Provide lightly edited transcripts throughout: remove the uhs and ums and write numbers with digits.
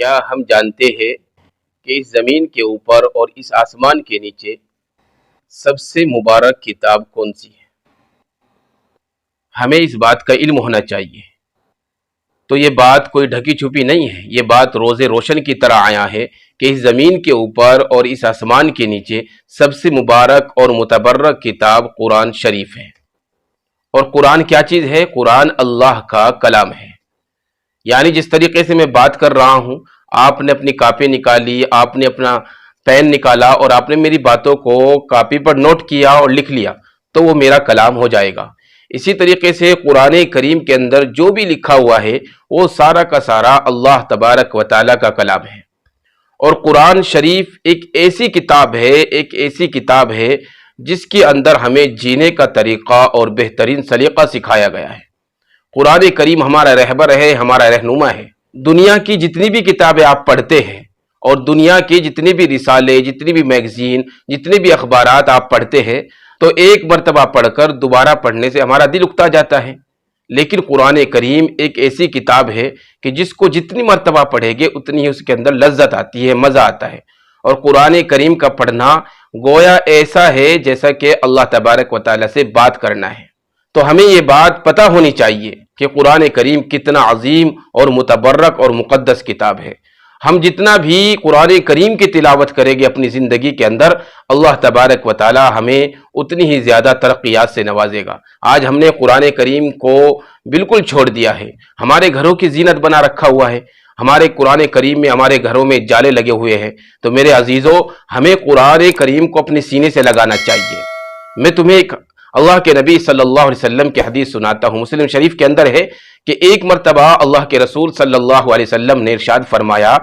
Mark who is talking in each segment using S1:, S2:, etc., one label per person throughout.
S1: کیا ہم جانتے ہیں کہ اس زمین کے اوپر اور اس آسمان کے نیچے سب سے مبارک کتاب کون سی ہے؟ ہمیں اس بات کا علم ہونا چاہیے۔ تو یہ بات کوئی ڈھکی چھپی نہیں ہے، یہ بات روز روشن کی طرح آیا ہے کہ اس زمین کے اوپر اور اس آسمان کے نیچے سب سے مبارک اور متبرک کتاب قرآن شریف ہے۔ اور قرآن کیا چیز ہے؟ قرآن اللہ کا کلام ہے۔ یعنی جس طریقے سے میں بات کر رہا ہوں، آپ نے اپنی کاپی نکالی، آپ نے اپنا پین نکالا اور آپ نے میری باتوں کو کاپی پر نوٹ کیا اور لکھ لیا تو وہ میرا کلام ہو جائے گا۔ اسی طریقے سے قرآن کریم کے اندر جو بھی لکھا ہوا ہے وہ سارا کا سارا اللہ تبارک و تعالیٰ کا کلام ہے۔ اور قرآن شریف ایک ایسی کتاب ہے جس کے اندر ہمیں جینے کا طریقہ اور بہترین سلیقہ سکھایا گیا ہے۔ قرآن کریم ہمارا رہبر ہے، ہمارا رہنما ہے۔ دنیا کی جتنی بھی کتابیں آپ پڑھتے ہیں اور دنیا کے جتنے بھی رسالے، جتنی بھی میگزین، جتنے بھی اخبارات آپ پڑھتے ہیں تو ایک مرتبہ پڑھ کر دوبارہ پڑھنے سے ہمارا دل اکتا جاتا ہے، لیکن قرآن کریم ایک ایسی کتاب ہے کہ جس کو جتنی مرتبہ پڑھیں گے اتنی ہی اس کے اندر لذت آتی ہے، مزہ آتا ہے۔ اور قرآن کریم کا پڑھنا گویا ایسا ہے جیسا کہ اللہ تبارک و تعالیٰ سے بات کرنا ہے۔ تو ہمیں یہ بات پتہ ہونی چاہیے کہ قرآن کریم کتنا عظیم اور متبرک اور مقدس کتاب ہے۔ ہم جتنا بھی قرآن کریم کی تلاوت کریں گے اپنی زندگی کے اندر، اللہ تبارک و تعالی ہمیں اتنی ہی زیادہ ترقیات سے نوازے گا۔ آج ہم نے قرآن کریم کو بالکل چھوڑ دیا ہے، ہمارے گھروں کی زینت بنا رکھا ہوا ہے، ہمارے قرآن کریم میں ہمارے گھروں میں جالے لگے ہوئے ہیں۔ تو میرے عزیزو، ہمیں قرآن کریم کو اپنے سینے سے لگانا چاہیے۔ میں تمہیں ایک اللہ کے نبی صلی اللہ علیہ وسلم کی حدیث سناتا ہوں، مسلم شریف کے اندر ہے کہ ایک مرتبہ اللہ کے رسول صلی اللہ علیہ وسلم نے ارشاد فرمایا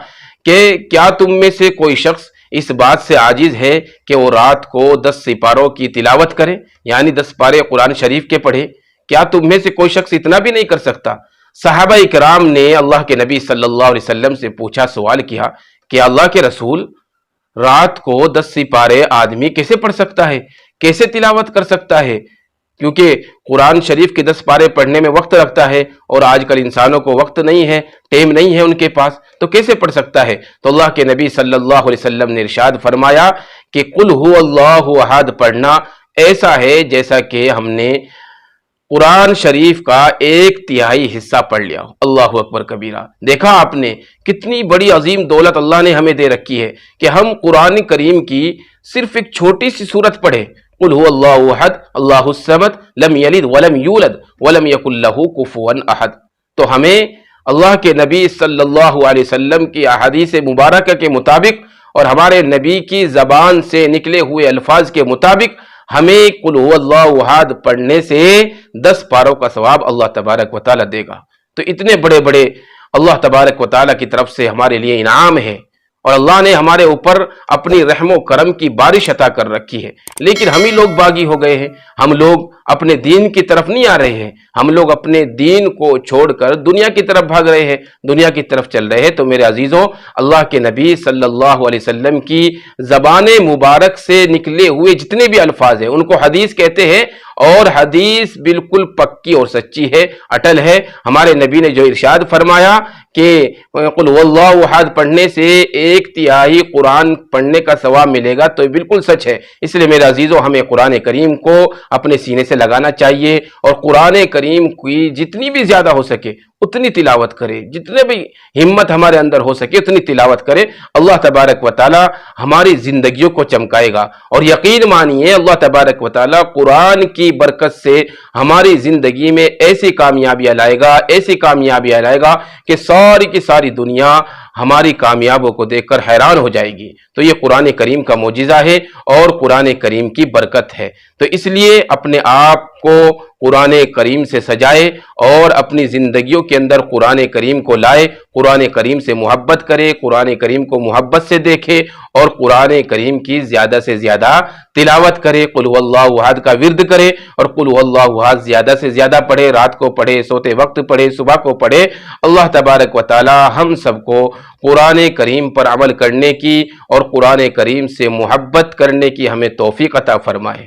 S1: کہ کیا تم میں سے کوئی شخص اس بات سے عاجز ہے کہ وہ رات کو 10 سپاروں کی تلاوت کرے، یعنی 10 پارے قرآن شریف کے پڑھے؟ کیا تم میں سے کوئی شخص اتنا بھی نہیں کر سکتا؟ صحابہ اکرام نے اللہ کے نبی صلی اللہ علیہ وسلم سے پوچھا، سوال کیا کہ اللہ کے رسول، رات کو 10 سپارے آدمی کیسے پڑھ سکتا ہے، کیسے تلاوت کر سکتا ہے؟ کیونکہ قرآن شریف کے 10 پارے پڑھنے میں وقت لگتا ہے اور آج کل انسانوں کو وقت نہیں ہے، ٹائم نہیں ہے ان کے پاس، تو کیسے پڑھ سکتا ہے؟ تو اللہ کے نبی صلی اللہ علیہ وسلم نے ارشاد فرمایا کہ قل هو اللہ احد پڑھنا ایسا ہے جیسا کہ ہم نے قرآن شریف کا 1/3 حصہ پڑھ لیا ہو۔ اللہ اکبر کبیرہ۔ دیکھا آپ نے کتنی بڑی عظیم دولت اللہ نے ہمیں دے رکھی ہے کہ ہم قرآن کریم کی صرف ایک چھوٹی سی سورت پڑھیں، قل هو اللہ احد اللہ الصمد لم یلد ولم یولد ولم یکن لہ کفوا احد۔ تو ہمیں اللہ کے نبی صلی اللہ علیہ وسلم کی احادیث مبارکہ کے مطابق اور ہمارے نبی کی زبان سے نکلے ہوئے الفاظ کے مطابق ہمیں قل هو اللہ احد پڑھنے سے 10 پاروں کا ثواب اللہ تبارک و تعالیٰ دے گا۔ تو اتنے بڑے بڑے اللہ تبارک و تعالیٰ کی طرف سے ہمارے لیے انعام ہے اور اللہ نے ہمارے اوپر اپنی رحم و کرم کی بارش عطا کر رکھی ہے، لیکن ہم ہی لوگ باغی ہو گئے ہیں۔ ہم لوگ اپنے دین کی طرف نہیں آ رہے ہیں، ہم لوگ اپنے دین کو چھوڑ کر دنیا کی طرف بھاگ رہے ہیں، دنیا کی طرف چل رہے ہیں۔ تو میرے عزیزوں، اللہ کے نبی صلی اللہ علیہ وسلم کی زبان مبارک سے نکلے ہوئے جتنے بھی الفاظ ہیں ان کو حدیث کہتے ہیں، اور حدیث بالکل پکی اور سچی ہے، اٹل ہے۔ ہمارے نبی نے جو ارشاد فرمایا کہ قل هو اللہ احد پڑھنے سے 1/3 قرآن پڑھنے کا ثواب ملے گا، تو یہ بالکل سچ ہے۔ اس لیے میرے عزیزوں، ہمیں قرآن کریم کو اپنے سینے سے لگانا چاہیے اور قرآن کریم کی جتنی بھی زیادہ ہو سکے اتنی تلاوت کرے، جتنے بھی ہمت ہمارے اندر ہو سکے اتنی تلاوت کرے۔ اللہ تبارک و تعالی ہماری زندگیوں کو چمکائے گا، اور یقین مانیے اللہ تبارک و تعالی قرآن کی برکت سے ہماری زندگی میں ایسی کامیابیاں لائے گا، ایسی کامیابیاں لائے گا کہ ساری کی ساری دنیا ہماری کامیابوں کو دیکھ کر حیران ہو جائے گی۔ تو یہ قرآن کریم کا معجزہ ہے اور قرآن کریم کی برکت ہے۔ تو اس لیے اپنے آپ کو قرآن کریم سے سجائے اور اپنی زندگیوں کے اندر قرآن کریم کو لائے، قرآن کریم سے محبت کرے، قرآن کریم کو محبت سے دیکھے اور قرآن کریم کی زیادہ سے زیادہ تلاوت کرے، قل هو اللہ احد کا ورد کرے اور قل هو اللہ احد زیادہ سے زیادہ پڑھے، رات کو پڑھے، سوتے وقت پڑھے، صبح کو پڑھے۔ اللہ تبارک و تعالی ہم سب کو قرآن کریم پر عمل کرنے کی اور قرآن کریم سے محبت کرنے کی ہمیں توفیق عطا فرمائے۔